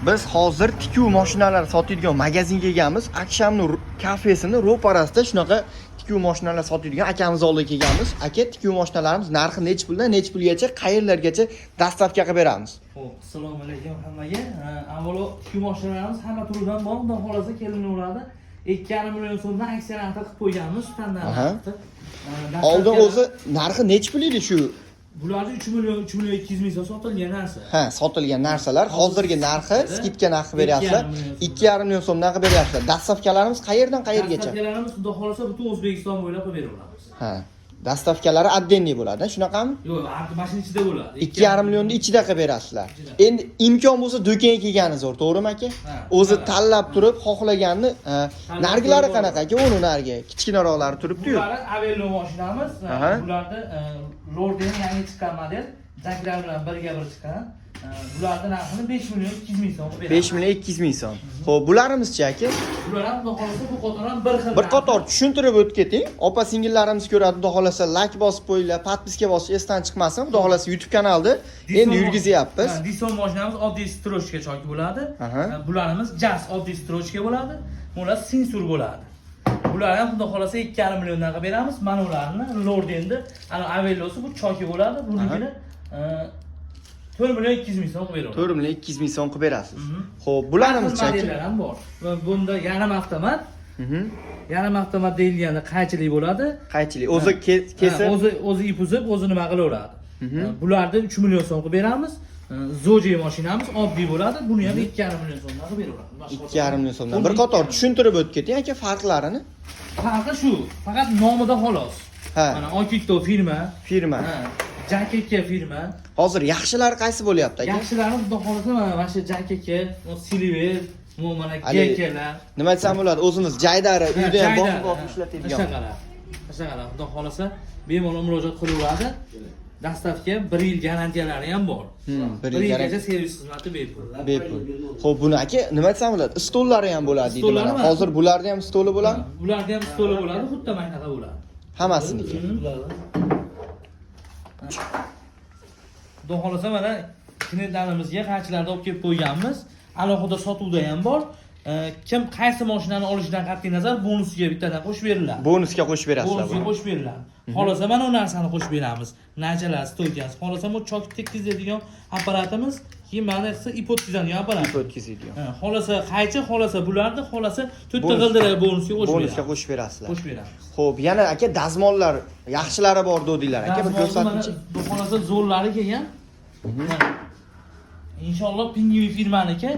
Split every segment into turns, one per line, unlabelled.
Biz hozir tikuv mashinalari sotadigan magazinga kelganmiz. Akshamni kafesini ro'parasida shunaqa tikuv mashinalari sotadigan akamiz oldiga kelganmiz. Aka, tikuv mashinalarimiz narxi necha puldan necha pulgacha, qayerlargacha dastavka qilib beramiz?
Xo'p, assalomu alaykum hammaga. Avvalo tikuv mashinalarimiz hamma turidan bor. Xudo xolasa kelinaveradi. 2,5 million so'mdan aksiya narxi qilib qo'yganmiz, standart.
Oldin o'zi narxi necha pul edi shu?
Bularning 3 million 200 ming so'm sotilgan narsa.
Ha, sotilgan narsalar. Hozirgi narxi skidka narxi beryapsizlar. 2,5 million so'mdan qilib beryapsizlar. Dastavkalarimiz qayerdan qayergacha?
Dastavkalarimiz xudo xolasa butun O'zbekiston bo'ylab qilib beraveramiz.
Ha. Dastavkalari отдельный bo'ladi, shunaqami?
Yo'q, mashina ichida bo'ladi.
2,5 millionning ichida qilib berasizlar. Endi imkon bo'lsa do'konga kelgani zo'r, to'g'rimi aka? O'zi tanlab turib, xohlaganini, nargilari qanaqa aka? Uni nargi, kichkinaroqlari turibdi-yu.
Bular Avelo mashinamiz. Bularda Lord'ning yangi chiqqan model, jaklar bilan birga bir chiqqan. Bularning narxini 5 million 200 ming so'm beramiz.
5 million 200 ming so'm. Xo'p, bularimiz-chi aka?
Bular ham xudo xolasa bu qator ham bir xil.
Bir qator tushuntirib o'tib keting. Opa singillarimiz ko'radi, xudo xolasa like bosib qo'yinglar, podpiska bosish esdan chiqmasin. Xudo xolasa YouTube kanalda endi yurgizyapmiz.
Dison mashinamiz oddiy strochka choki bo'ladi. Bularimiz Jazz oddiy strochka bo'ladi. Bular sensor bo'ladi. Bular ham xudo xolasa 2,5 milliondan qilib beramiz. Mana ularni Lord endi ana Avelosi bu choki bo'ladi. Bunikini 4 million 200 ming so'm qilib beraman.
4 million 200 ming so'm qilib berasiz. Xo'p, bularimiz-chi?
Modellar ham bor. Va bunda yarim avtomat. Yarim avtomat deyilganda qaychilik bo'ladi.
Qaychilik. O'zi kesib,
o'zi ip uzib, o'zi nima qilaveradi. Bularni 3 million so'm qilib beramiz. Zoji mashinamiz oddiy bo'ladi. Buni ham 2,5 million so'mdan qilib beraveramiz.
2,5 million so'mdan. Bir qator tushuntirib o'tib keting aka farqlarini.
Farqi shu, faqat nomida xolos. Mana Okito firma. Jakeka firma.
Hozir yaxshilari qaysi bo'lyapti aka?
Yaxshilari xudo xolasa mana shu Jakeka, Silver, mana Gekelar.
Nima desam bo'ladi? O'zimiz jaydari uyda ham boqib ishlatadigan.
Ashaqalar, xudo xolasa bemalol murojaat qilaveradi. Dastavka 1 yil garantiyalari ham bor. 1 yilgacha servis xizmati bepul.
Xo'p, buni aka nima desam bo'ladi? Stollari ham bo'ladi deydi mana. Hozir bularda ham stoli bo'ladi?
Bularda ham stoli bo'ladi, xuddi mana shunaqa bo'ladi.
Hammasiniki.
Xudo xolasa mana klientlarimizga qanchalarda olib kelib qo'yganmiz. Alohida sotuvda ham bor. Kim qaysi mashinani olishidan qat'iy nazar bonusiga bittadan qo'shib beriladi.
Bonusga qo'shib berasizlar.
Bonusga qo'shib beriladi. Xolasa mana u narsani qo'shib beramiz. Nachalar, stoykasi. Xolasa bu chok tekkizadigan apparatimiz, keyin mana qilsa ip o'tkazadigan apparat.
Ip o'tkazadigan.
Xolasa qaychi, xolasa bularni, xolasa to'rtta g'ildirak bonusga qo'shib beramiz.
Bonusga qo'shib berasizlar.
Qo'shib beramiz.
Xo'p, yana aka dazmollar yaxshilari bor dedinglar. Aka bir ko'rsatingchi.
Bu xolasa zo'rlari kelgan. Inshaalloh Pingivi firmaniki.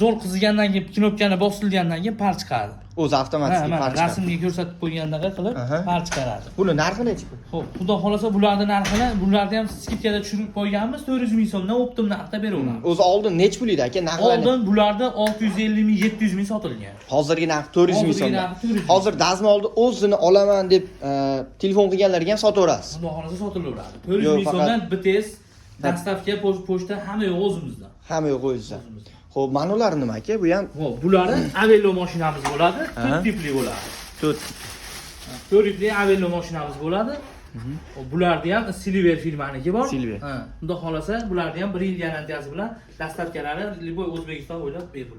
Zo'r qizigandan keyin knopkani bosilgandan keyin par chiqadi.
O'zi avtomatik par chiqadi.
Rasmga ko'rsatib qo'ygandaqa qilib par chiqaradi.
Buni narxi necha pul?
Xo'p, xudo xolasa bularning narxini, bularni ham skidkada tushirib qo'yganmiz, 400 ming so'mdan optim narxda beraveramiz.
O'zi oldin necha pul edi aka narxlari?
Oldin bularda 650 ming, 700 ming sotilgan.
Hozirgi narx 400 ming so'm. Hozir dazmolni o'zini olaman deb telefon qilganlarga ham sotaverasiz.
Xudo xolasa sotilaveradi. 400 ming so'mdan BTS, dastavka, pochta hamma yo'q o'zimizda.
Hamma yo'q o'zingizda. Xo'p, mana ular nima aka? Bu ham
Xo'p, bular Avelo mashinamiz bo'ladi, 4 tipli bo'ladi. 4 tipli Avelo mashinamiz bo'ladi. Bularni ham Silver firmaniki bor. Xudo xolasa bularni ham 1 yil garantiyasi bilan dastavkalari Liboy O'zbekiston bo'ylab bepul.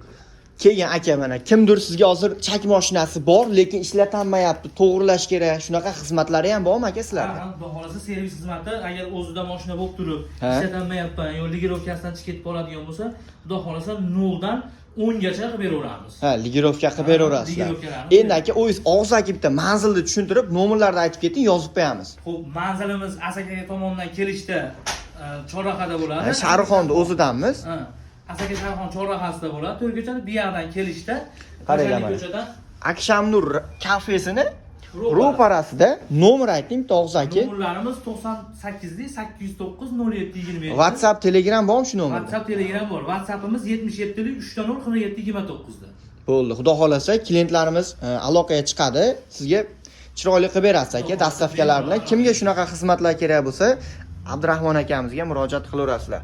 Kelgan aka mana kimdir sizga hozir chak mashinasi bor, lekin ishlatilmayapti, to'g'rilash kerak. Shunaqa xizmatlari ham bormi aka sizlarda?
Xudo xolasa servis xizmati agar o'zida mashina bo'lib turib, ishlatilmayapti, yo ligirovkasidan chiqib ketib qoladigan bo'lsa, xudo xolasa 0 dan 10 gacha qilib beraveramiz.
Ligirovka qilib beraverasizlar. Endi aka, o'zingiz og'iz aka bitta manzilni tushuntirib, nomerlarni aytib keting, yozib qo'yamiz.
Xo'p, manzilimiz Asaka tomonidan kelishda Chorrahada bo'ladi.
Shahrixonda o'zidanmiz.
Asaka Shahrixon chorrahasida bo'ladi. To'rko'chada bu yerdan kelishda,
ko'chadan Akshamnur kafesini ro'parasida nomer ayting, Tog'uz aka.
Nomerlarimiz 98 809 0727.
WhatsApp, Telegram bormi shu nomerda?
WhatsApp, Telegram bor. WhatsAppimiz 77 3 47 29 da.
Bo'ldi. Xudo xolasa klientlarimiz aloqaga chiqadi. Sizga chiroyli qilib berasiz aka, dastavkalar bilan. Kimga shunaqa xizmatlar kerak bo'lsa, Abdurahmon akamizga murojaat qilaverasizlar.